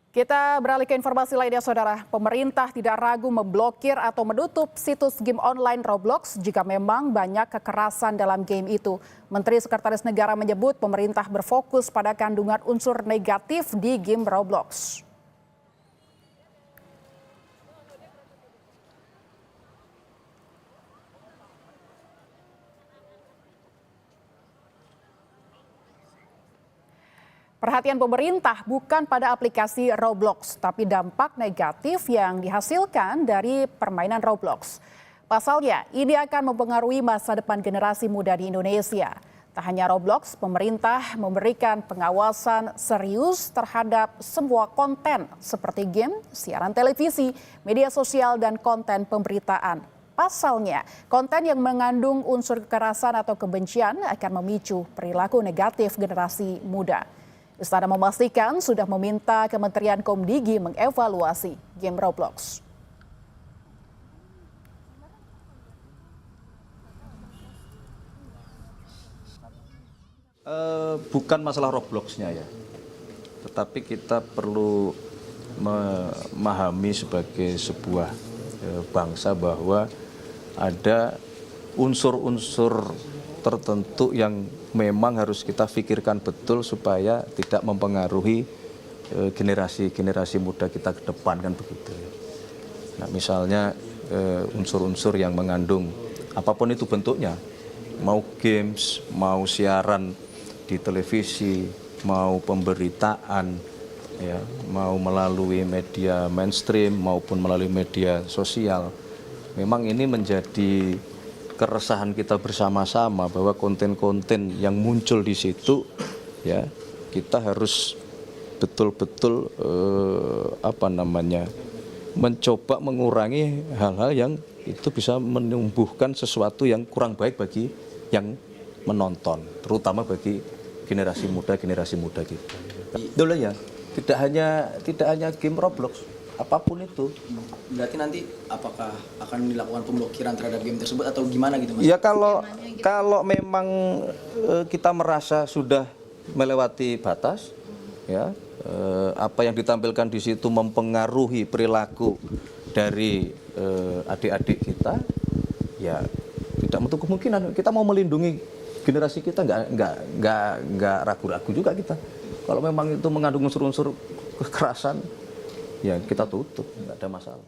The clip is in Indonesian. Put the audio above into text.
Kita beralih ke informasi lainnya, Saudara. Pemerintah tidak ragu memblokir atau menutup situs game online Roblox jika memang banyak kekerasan dalam game itu. Menteri Sekretaris Negara menyebut pemerintah berfokus pada kandungan unsur negatif di game Roblox. Perhatian pemerintah bukan pada aplikasi Roblox, tapi dampak negatif yang dihasilkan dari permainan Roblox. Pasalnya, ini akan mempengaruhi masa depan generasi muda di Indonesia. Tak hanya Roblox, pemerintah memberikan pengawasan serius terhadap semua konten seperti game, siaran televisi, media sosial, dan konten pemberitaan. Pasalnya, konten yang mengandung unsur kekerasan atau kebencian akan memicu perilaku negatif generasi muda. Istana memastikan sudah meminta Kementerian Komdigi mengevaluasi game Roblox. Bukan masalah Roblox-nya ya, tetapi kita perlu memahami sebagai sebuah bangsa bahwa ada unsur-unsur tertentu yang memang harus kita pikirkan betul supaya tidak mempengaruhi generasi muda kita ke depan, kan begitu. Nah, misalnya unsur-unsur yang mengandung apapun itu bentuknya, mau games, mau siaran di televisi, mau pemberitaan, ya, mau melalui media mainstream maupun melalui media sosial, memang ini menjadi keresahan kita bersama-sama bahwa konten-konten yang muncul di situ, ya, kita harus betul-betul mencoba mengurangi hal-hal yang itu bisa menumbuhkan sesuatu yang kurang baik bagi yang menonton, terutama bagi generasi muda kita. Dulu ya, tidak hanya game Roblox, apapun itu. Berarti nanti apakah akan dilakukan pemblokiran terhadap game tersebut atau gimana gitu, Mas? Ya kalau memang kita merasa sudah melewati batas, ya, apa yang ditampilkan di situ mempengaruhi perilaku dari adik-adik kita, ya tidak menutup kemungkinan kita mau melindungi generasi kita, nggak ragu-ragu juga kita. Kalau memang itu mengandung unsur-unsur kekerasan, ya kita tutup, nggak ada masalah.